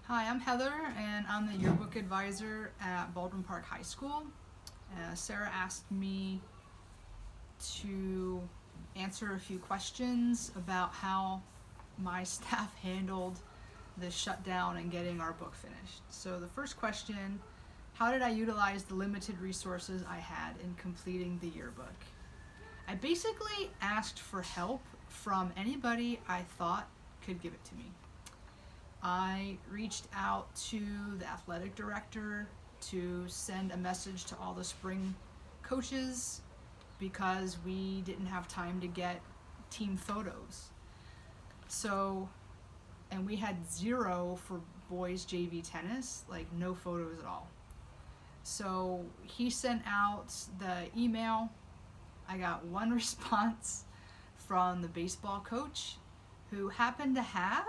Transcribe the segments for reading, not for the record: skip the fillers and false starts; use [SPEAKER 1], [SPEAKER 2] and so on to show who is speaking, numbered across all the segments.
[SPEAKER 1] Hi, I'm Heather, and I'm the yearbook advisor at Baldwin Park High School. Sarah asked me to answer a few questions about how my staff handled the shutdown and getting our book finished. So the first question, how did I utilize the limited resources I had in completing the yearbook? I basically asked for help from anybody I thought could give it to me. I reached out to the athletic director to send a message to all the spring coaches because we didn't have time to get team photos. So, and we had 0 for boys JV tennis, like no photos at all. So he sent out the email. I got one response from the baseball coach who happened to have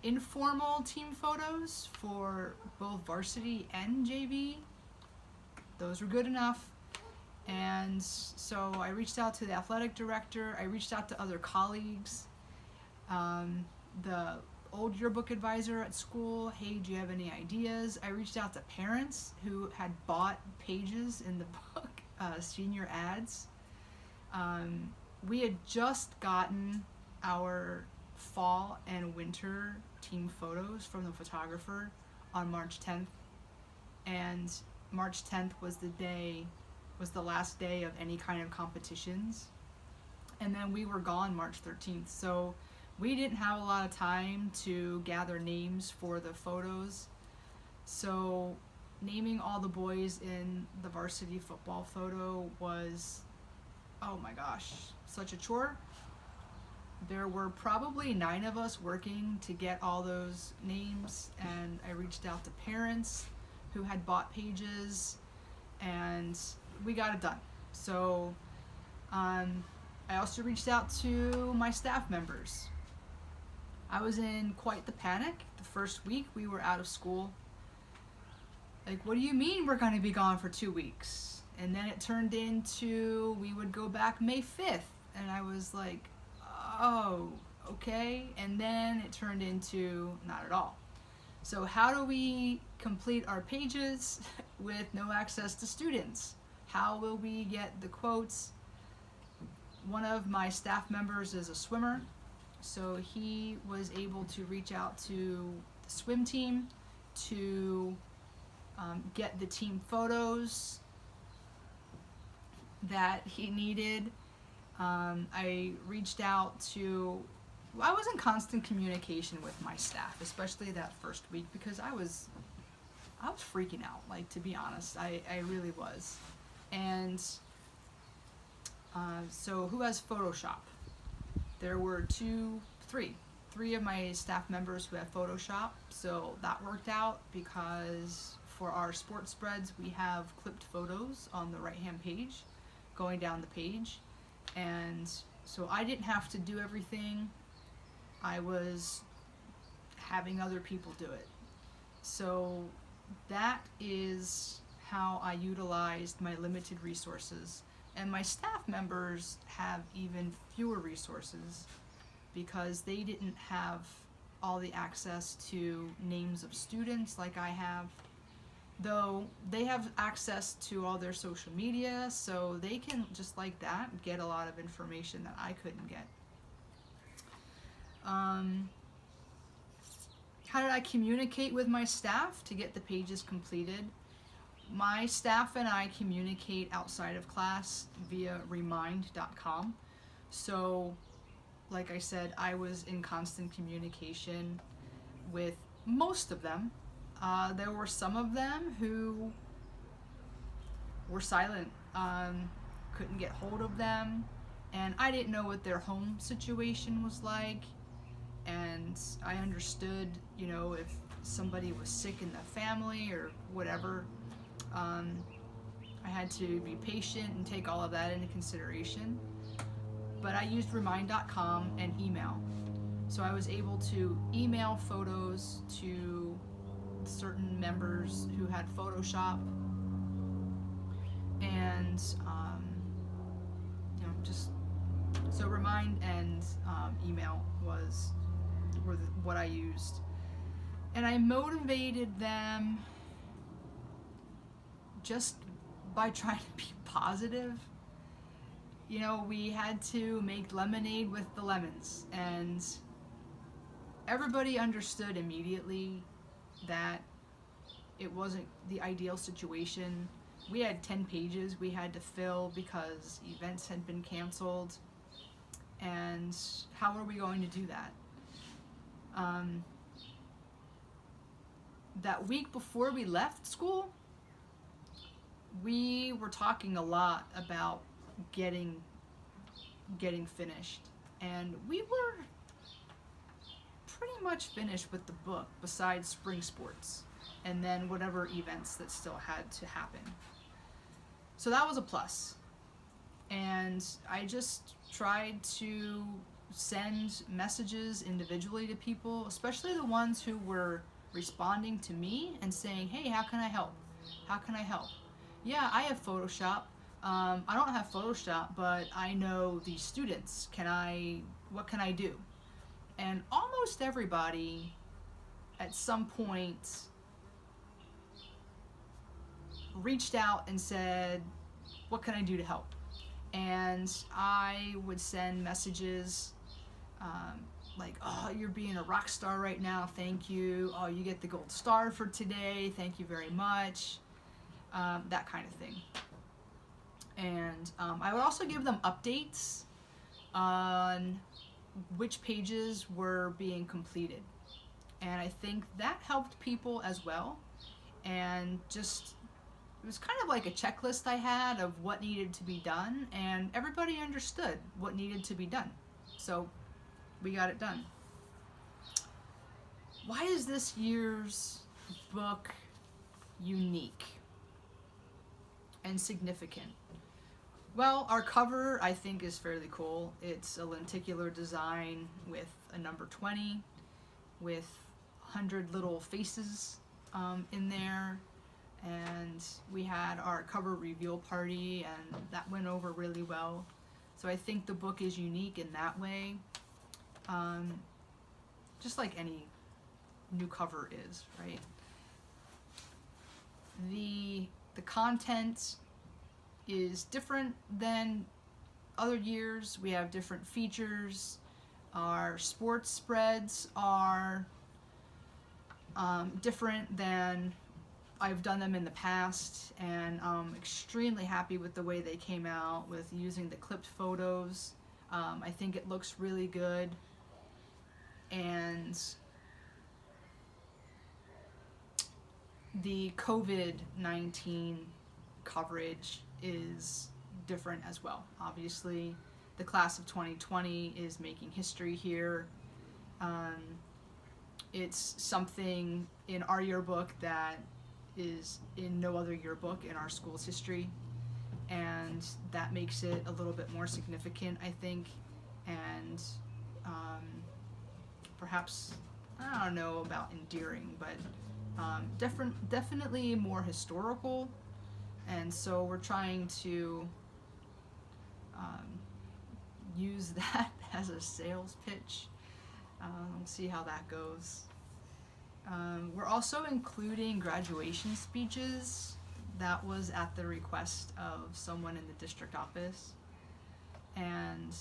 [SPEAKER 1] informal team photos for both varsity and JV. Those were good enough. And so I reached out to the athletic director. I reached out to other colleagues. The old yearbook advisor at school, hey, do you have any ideas? I reached out to parents who had bought pages in the book, senior ads. We had just gotten our fall and winter team photos from the photographer on March 10th, and March 10th was the last day of any kind of competitions, and then we were gone March 13th, so we didn't have a lot of time to gather names for the photos. So naming all the boys in the varsity football photo was, oh my gosh, such a chore. There were probably 9 of us working to get all those names, and I reached out to parents who had bought pages, and we got it done. So I also reached out to my staff members. I was in quite the panic. The first week we were out of school. Like, what do you mean we're going to be gone for 2 weeks? And then it turned into we would go back May 5th, and I was like, oh, okay. And then it turned into not at all. So how do we complete our pages with no access to students? How will we get the quotes? One of my staff members is a swimmer, so he was able to reach out to the swim team to get the team photos that he needed. I reached out to, I was in constant communication with my staff, especially that first week, because I was freaking out, like, to be honest, I really was. And so who has Photoshop? There were three of my staff members who had Photoshop, so that worked out because for our sports spreads we have clipped photos on the right hand page going down the page. And so I didn't have to do everything. I was having other people do it. So that is how I utilized my limited resources. And my staff members have even fewer resources because they didn't have all the access to names of students like I have. Though they have access to all their social media, so they can, just like that, get a lot of information that I couldn't get. How did I communicate with my staff to get the pages completed? My staff and I communicate outside of class via remind.com. So, like I said, I was in constant communication with most of them. There were some of them who were silent, couldn't get hold of them, and I didn't know what their home situation was like, and I understood, if somebody was sick in the family or whatever. I had to be patient and take all of that into consideration, but I used remind.com and email. So I was able to email photos to certain members who had Photoshop, and just so remind and email was what I used. And I motivated them just by trying to be positive. You know, we had to make lemonade with the lemons, and everybody understood immediately that it wasn't the ideal situation. We had 10 pages we had to fill because events had been canceled, and how are we going to do that? That week before we left school, we were talking a lot about getting finished, and we were pretty much finished with the book besides spring sports and then whatever events that still had to happen. So that was a plus. And I just tried to send messages individually to people, especially the ones who were responding to me and saying, hey, how can I help? How can I help? Yeah, I have Photoshop. I don't have Photoshop, but I know these students. What can I do? And almost everybody at some point reached out and said, what can I do to help? And I would send messages like, oh, you're being a rock star right now, thank you. Oh, you get the gold star for today, thank you very much. That kind of thing. And I would also give them updates on which pages were being completed. And I think that helped people as well. And just, it was kind of like a checklist I had of what needed to be done, and everybody understood what needed to be done. So we got it done. Why is this year's book unique and significant? Well, our cover, I think, is fairly cool. It's a lenticular design with a number 20, with 100 little faces in there. And we had our cover reveal party, and that went over really well. So I think the book is unique in that way. Just like any new cover is, right? The content is different than other years. We have different features. Our sports spreads are different than I've done them in the past, and I'm extremely happy with the way they came out with using the clipped photos. I think it looks really good, and the COVID-19 coverage is different as well. Obviously, the class of 2020 is making history here. It's something in our yearbook that is in no other yearbook in our school's history, and that makes it a little bit more significant, I think, and perhaps, I don't know about endearing, but definitely more historical. And so we're trying to use that as a sales pitch. We'll see how that goes. We're also including graduation speeches. That was at the request of someone in the district office. And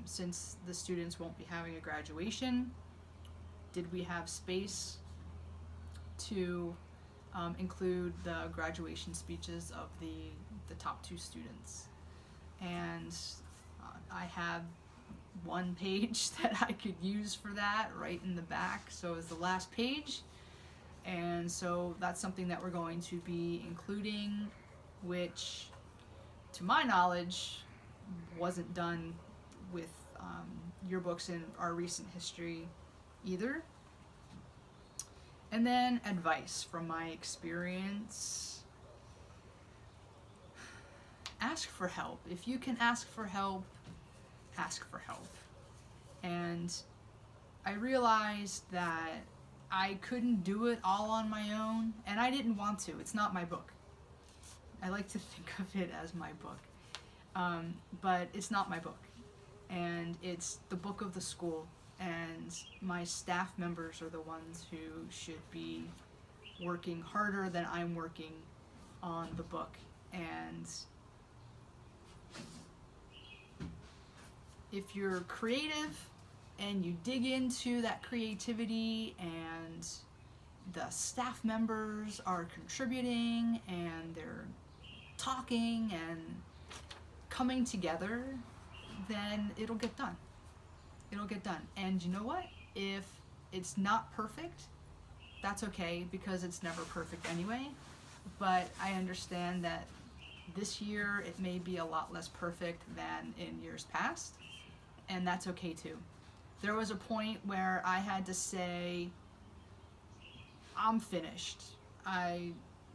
[SPEAKER 1] since the students won't be having a graduation, did we have space to include the graduation speeches of the top 2 students? And I have one page that I could use for that right in the back, so it's the last page, and so that's something that we're going to be including, which to my knowledge wasn't done with yearbooks in our recent history either. And then advice from my experience. Ask for help. If you can ask for help, ask for help. And I realized that I couldn't do it all on my own, and I didn't want to. It's not my book. I like to think of it as my book. But it's not my book. And it's the book of the school. and my staff members are the ones who should be working harder than I'm working on the book. And if you're creative and you dig into that creativity and the staff members are contributing and they're talking and coming together, then it'll get done. It'll get done. And you know what? If it's not perfect, that's okay, because it's never perfect anyway. But I understand that this year it may be a lot less perfect than in years past, and that's okay too. There was a point where I had to say, I'm finished.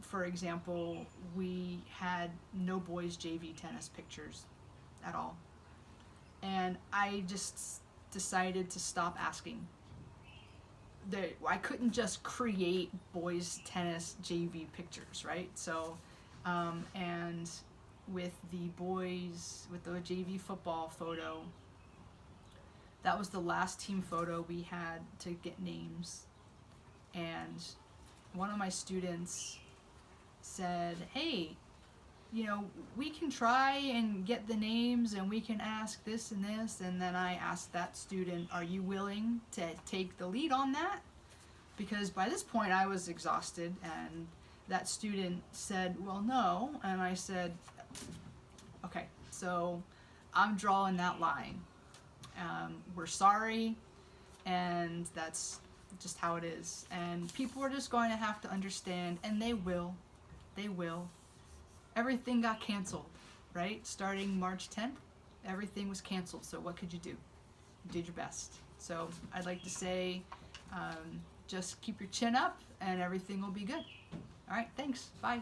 [SPEAKER 1] For example, we had no boys JV tennis pictures at all. And I just decided to stop asking. I couldn't just create boys tennis JV pictures, right? So, and with the boys, with the JV football photo, that was the last team photo we had to get names. And one of my students said, hey, we can try and get the names and we can ask this and this. And then I asked that student, are you willing to take the lead on that? Because by this point I was exhausted, and that student said, well, no. And I said, okay, so I'm drawing that line. We're sorry, and that's just how it is. And people are just going to have to understand, and they will. They will. Everything got canceled, right? Starting March 10th, everything was canceled. So what could you do? You did your best. So I'd like to say, just keep your chin up and everything will be good. All right, thanks. Bye.